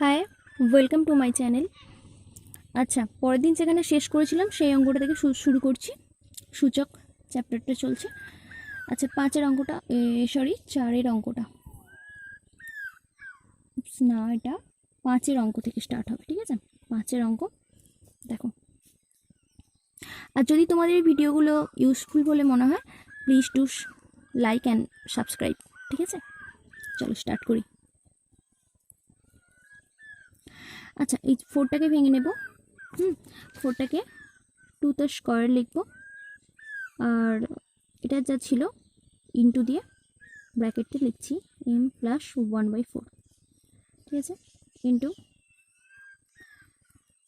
High, welcome to my channel. আচ্ছা, পরের দিন যেখানে শেষ করেছিলাম সেই অঙ্কটা থেকে শুরু করছি। সূচক চ্যাপ্টারটা চলছে। আচ্ছা, 5-এর অঙ্কটা, সরি 4-এর অঙ্কটা না, এটা 5-এর অঙ্ক থেকে স্টার্ট হবে। ঠিক আছে, 5-এর অঙ্ক দেখো। আর যদি তোমাদের এই ভিডিওগুলো ইউজফুল বলে মনে হয়, please do like and subscribe. ঠিক আছে, চলো স্টার্ট করি। আচ্ছা, এই 4টাকে ভেঙে নেব। 4টাকে 2 তার স্কোয়ার লিখব, আর এটা যা ছিল ইনটু দিয়ে ব্র্যাকেটে লিখছি m প্লাস 1/4। ঠিক আছে, ইনটু,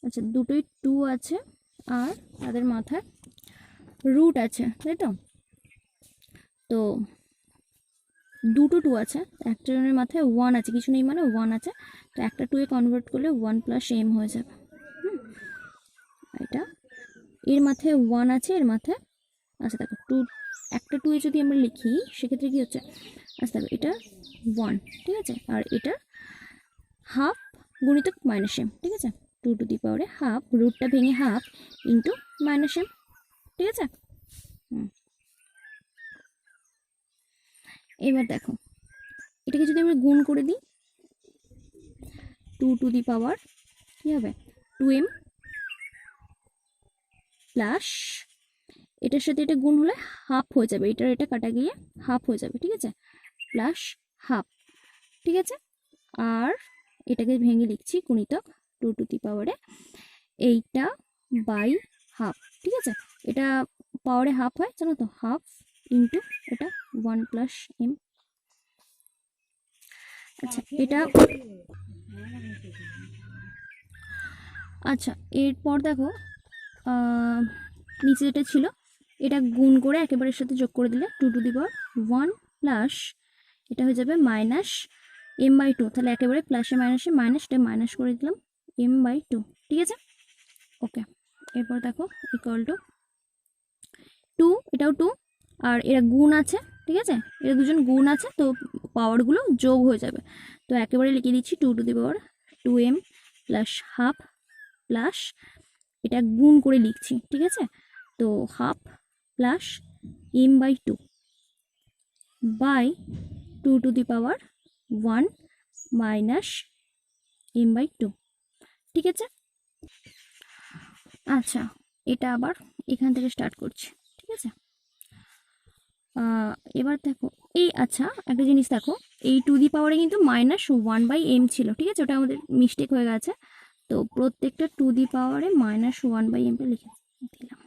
আচ্ছা দুটোই 2 আছে আর তাদের মাথায় রুট আছে, তাই তো? তো দুটো 2 আছে, একজনের মাথায় 1 আছে, কিছু নেই মানে 1 আছে, তো একটা 2 এ কনভার্ট করলে 1 প্লাস m হয়ে যাবে। এটা এর মাথায় 1 আছে, এর মাথায়, আচ্ছা দেখো 2, একটা 2 এ যদি আমরা লিখি সেক্ষেত্রে কি হচ্ছে, আচ্ছা দেখো এটা 1, ঠিক আছে, আর এটা হাফ গুণিতক মাইনাস এম। ঠিক আছে, 2 টু দি পাওয়ারে হাফ, রুটটা ভেঙে হাফ ইন্টু মাইনাস এম। ঠিক আছে, এবার দেখো এটাকে যদি আমরা গুণ করে দিই, 2 টু দি পাওয়ার কী হবে 2m প্লাস, এটার সাথে এটা গুণ হলে হাফ হয়ে যাবে, এটা কাটা গিয়ে হাফ হয়ে যাবে। ঠিক আছে, প্লাস হাফ। ঠিক আছে, আর এটাকে ভেঙে লিখছি গুণিতক 2 টু দি পাওয়ারে এইটা বাই হাফ। ঠিক আছে, এটা পাওয়ারে হাফ হয়, জানো তো, হাফ ইন্টু এটা 1 প্লাস এম। আচ্ছা এটা, আচ্ছা এরপর দেখো নিচে যেটা ছিল এটা গুণ করে একেবারের সাথে যোগ করে দিলে 2 টু দি পাওয়ার 1 প্লাস, এটা হয়ে যাবে মাইনাস m/2। তাহলে একেবারে প্লাসে মাইনাসে মাইনাসটা মাইনাস করে দিলাম m/2। ঠিক আছে, ওকে। এরপর দেখো ইকুয়াল টু 2, এটাও 2, আর এরা গুণ আছে। ঠিক আছে, এরা দুজন গুণ আছে, তো পাওয়ারগুলো যোগ হয়ে যাবে। তো একেবারে লিখে দিচ্ছি 2 to the power 2m plus half plus, এটা গুণ করে লিখছি। ঠিক আছে, তো half plus m/2 by 2 to the power 1 minus m/2। ঠিক আছে, আচ্ছা এটা আবার এখান থেকে স্টার্ট করছি। ঠিক আছে, এবার দেখো এই, আচ্ছা একটা জিনিস দেখো, এই টু দি পাওয়ারে কিন্তু -1/m ছিল। ঠিক আছে, ওটা আমাদের মিস্টেক হয়ে গেছে, তো প্রত্যেকটা টু দি পাওয়ারে -1/mটা লিখে দিলাম।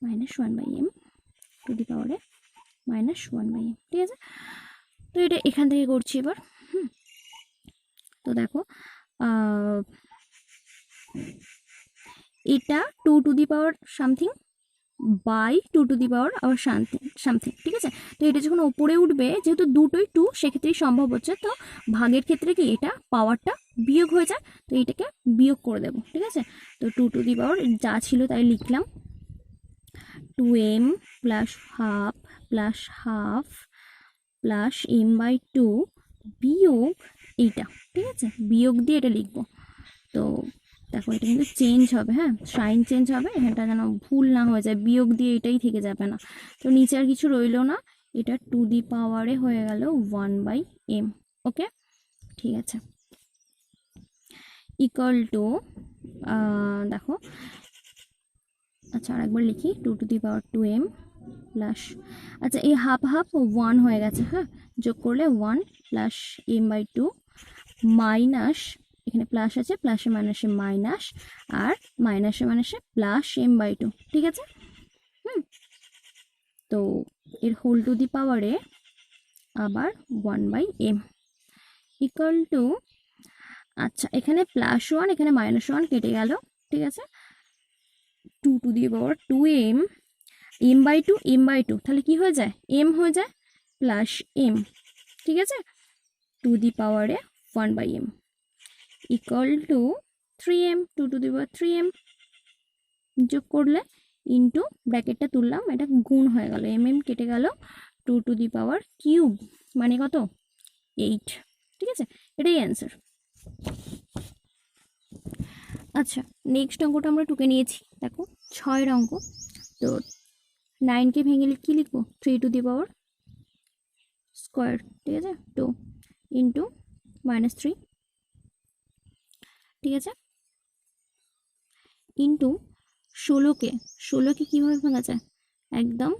-1/m টু দি পাওয়ারে -1/m। ঠিক আছে, তো এটা এখান থেকে করছি এবার। তো দেখো এটা 2 to the power something by 2 to the power আবার সামথিং। ঠিক আছে, তো এটা যখন ওপরে উঠবে, যেহেতু দুটোই 2 সেক্ষেত্রেই সম্ভব হচ্ছে, তো ভাগের ক্ষেত্রে কি এটা পাওয়ারটা বিয়োগ হয়ে যায়, তো এটাকে বিয়োগ করে দেবো। ঠিক আছে, তো 2 টু দি পাওয়ার যা ছিল তাই লিখলাম, 2m plus half plus half plus m/2 বিয়োগ এইটা। ঠিক আছে, বিয়োগ দিয়ে এটা লিখবো। তো দেখো এটা কিন্তু চেঞ্জ হবে, হ্যাঁ সাইন চেঞ্জ হবে, এখানটা যেন ভুল না হয়ে যায়, বিয়োগ দিয়ে এটাই থেকে যাবে না। তো নিচে আর কিছু রইলো না, এটা টু দি পাওয়ারে হয়ে গেল 1/m। ওকে, ঠিক আছে, ইকুয়াল টু, দেখো আচ্ছা আরেকবার লিখি, 2 to the power 2m plus, আচ্ছা এই হাফ হাফ 1 হয়ে গেছে, হ্যাঁ যোগ করলে 1 প্লাস m/2 মাইনাস, এখানে প্লাস আছে, প্লাসে মাইনাসে মাইনাস, আর মাইনাসে মাইনাসে প্লাস m/2। ঠিক আছে, তো এর হোল টু দি পাওয়ারে আবার 1/m ইকুয়াল টু, আচ্ছা এখানে +1 এখানে -1 কেটে গেল। ঠিক আছে, 2 to the power 2m, m/2 তাহলে কি হয়ে যায়, m হয়ে যায় প্লাস m। ঠিক আছে, টু দি পাওয়ারে 1/m equal to 3m, 2 to the power 3m যোগ করলে ইন্টু ব্র্যাকেটটা তুললাম, এটা গুণ হয়ে গেল, কেটে গেল, 2 টু দি পাওয়ার কিউব মানে কত 8। ঠিক আছে, এটাই অ্যান্সার। আচ্ছা, নেক্সট অঙ্কটা আমরা টুকে নিয়েছি। দেখো 6 অঙ্ক। তো 9কে ভেঙে কি লিখবো? 3 স্কোয়ার, ঠিক আছে, 2 ইন্টু -3, ঠিক আছে, ইন্টু 16কে কীভাবে ভাঙা যায়? একদম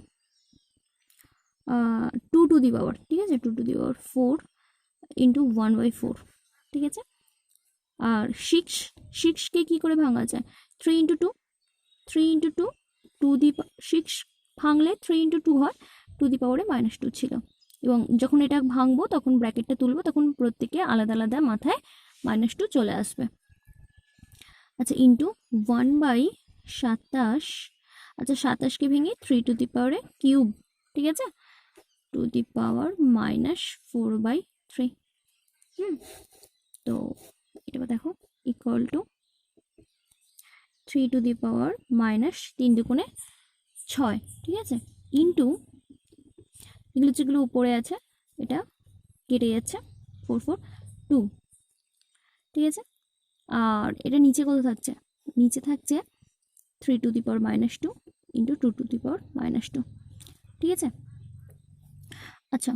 2 ঠিক আছে, 2 ইন্টু 1/4, ঠিক আছে। আর সিক্সকে কী করে ভাঙা যায়? 3 ইন্টু 2 6 ভাঙলে 3 ইন্টু 2 হয়, 2 ছিল। এবং যখন এটা ভাঙবো তখন ব্র্যাকেটটা তুলবো, তখন প্রত্যেকে আলাদা আলাদা মাথায় -2 চলে আসবে। আচ্ছা, ইন্টু 1/27। আচ্ছা, 27কে ভেঙে 3 ঠিক আছে, -4/3। তো এটা দেখো ইকুয়াল টু 3 -3 দুগুণে 6, ঠিক আছে, ইন্টু এগুলো যেগুলো উপরে আছে এটা কেটে যাচ্ছে, 4 ঠিক আছে। আর এটা নিচে কত থাকছে? নিচে থাকছে 3 -2 ইন্টু 2 -2, ঠিক আছে। আচ্ছা,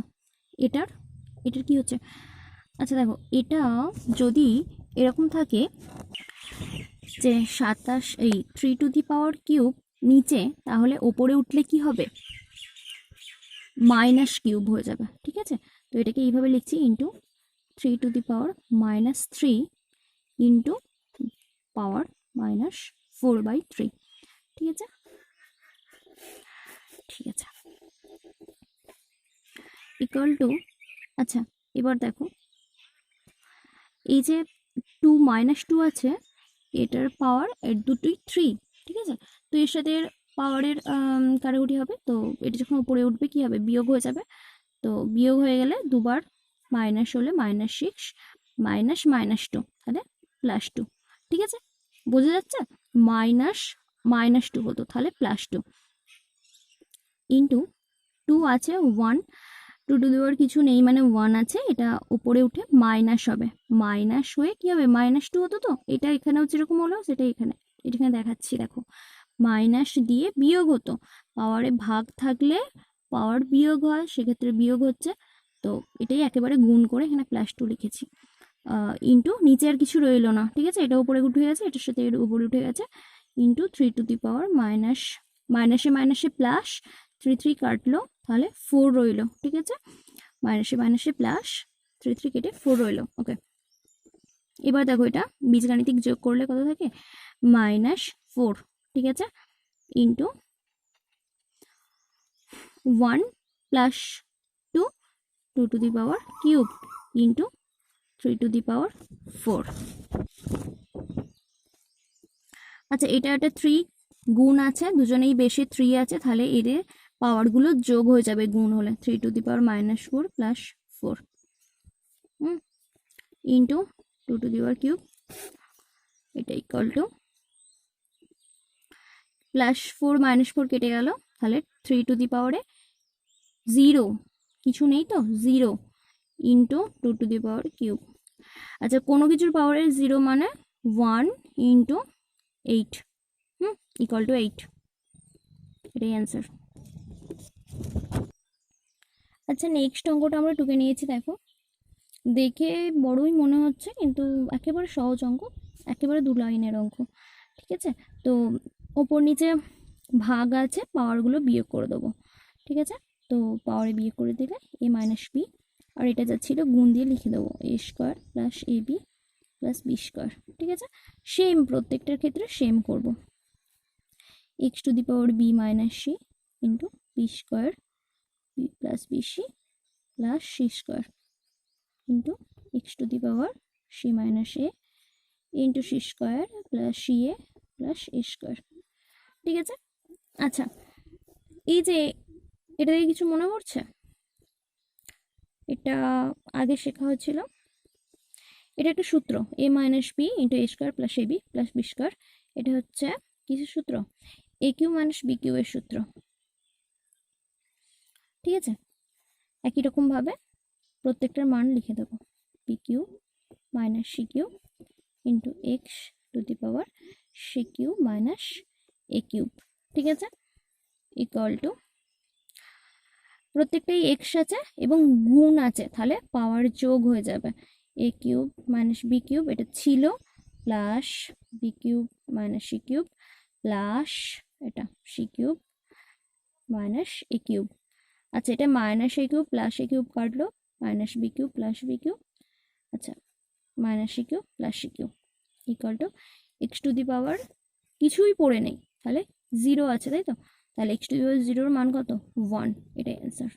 এটার কি হচ্ছে? আচ্ছা দেখো, এটা যদি এরকম থাকে যে 3 নিচে, তাহলে ওপরে উঠলে কি হবে? -3 হয়ে যাবে, ঠিক আছে। তো এটাকে এইভাবে লিখছি, ইন্টু 3 -3 ইন্টু পাওয়ার -4/3, ঠিক আছে, ঠিক আছে, ইকুয়াল টু। আচ্ছা, এবার দেখো এই যে 2 -2 আছে, এটার পাওয়ার এর দুটোই 3, ঠিক আছে। তো এর সাথে পাওয়ারের কাটাকুটি হবে, তো এটা যখন উপরে উঠবে কি হবে? বিয়োগ হয়ে যাবে। তো বিয়োগ হয়ে গেলে দুবার মাইনাস হলে -6 -2, তাহলে +2, ঠিক আছে, বোঝা যাচ্ছে? -2 হতো, তাহলে +2 ইন্টু 2 আছে 1, 2 কিছু নেই মানে 1 আছে, এটা উপরে উঠে মাইনাস হবে, মাইনাস হয়ে কি হবে? -2 হতো। তো এটা এখানেও যেরকম হলো সেটা এখানে দেখাচ্ছি, দেখো মাইনাস দিয়ে বিয়োগ হতো, পাওয়ারে ভাগ থাকলে পাওয়ার বিয়োগ হয়, সেক্ষেত্রে বিয়োগ হচ্ছে। তো এটাই একেবারে গুণ করে এখানে +2 লিখেছি, ইন্টু নিচে আর কিছু রইলো না, ঠিক আছে, এটা উপরে উঠে গেছে, এটার সাথে এর উপরে উঠে গেছে, ইন্টু 3 মাইনাসে প্লাস 3 কাটলো, তাহলে 4 রইলো, ঠিক আছে, মাইনাসে প্লাস 3 কেটে 4 রইলো। ওকে, এবার দেখো এটা বীজগাণিতিক যোগ করলে কত থাকে? -4, ঠিক আছে, ইন্টু 1 + 2 ইন্টু 3 আচ্ছা, এটা একটা 3 গুণ আছে, দুজনেই বেশি 3 আছে, তাহলে এদের পাওয়ারগুলো যোগ হয়ে যাবে গুণ হলে, 3 -4 + 4 ইন্টু 2 এটা ইকুয়াল টু +4 -4 কেটে গেল, তাহলে 3 0 কিছু নেই তো, 0 ইন্টু 2 আচ্ছা, কোনো কিছুর পাওয়ারের 0 মানে 1 ইন্টু 8, ইকুয়াল টু 8, এটাই অ্যান্সার। আচ্ছা, নেক্সট অঙ্কটা আমরা টুকে নিয়েছি। দেখো, দেখে বড়ই মনে হচ্ছে, কিন্তু একেবারে সহজ অঙ্ক, একেবারে 2 লাইনের অঙ্ক, ঠিক আছে। তো ওপর নিচে ভাগ আছে, পাওয়ারগুলো বিয়োগ করে দেবো, ঠিক আছে। তো পাওয়ারে বিয়োগ করে দিলে a - b, আর এটা যাচ্ছিল গুণ দিয়ে লিখে দেবো a² + ab + b², ঠিক আছে। সেম প্রত্যেকটার ক্ষেত্রে সেম করব, x⁴ b - c into b² b + bc + c² into x⁴ c - a into c² + ca + a², ঠিক আছে। আচ্ছা, এই যে এটা দিয়ে কিছু মনে পড়ছে? এটা আগে শেখা হয়েছিল, এটা একটা সূত্র, a - b into a² + ab + b², এটা হচ্ছে কিসের সূত্র? aq - bq এর সূত্র, ঠিক আছে। একই রকম ভাবে প্রত্যেকটার মান লিখে দেবো। B cube minus C cube into X to the power C cube minus A cube, ঠিক আছে, ইকুয়াল টু প্রত্যেকটাই এক্স আছে এবং গুণ আছে, তাহলে পাওয়ার যোগ হয়ে যাবে, A cube minus B cube এটা ছিল, plus B cube minus C cube plus এটা C cube minus A cube. আচ্ছা, এটা minus A cube plus A cube কাটলো, minus B cube plus B cube, আচ্ছা minus C cube plus C cube equal to X to the power কিছুই পড়ে নেই, তাহলে zero আছে, তাই তো, তাহলে এক্স টু দি পাওয়ার জিরোর মান কত 1, এটাই অ্যান্সার।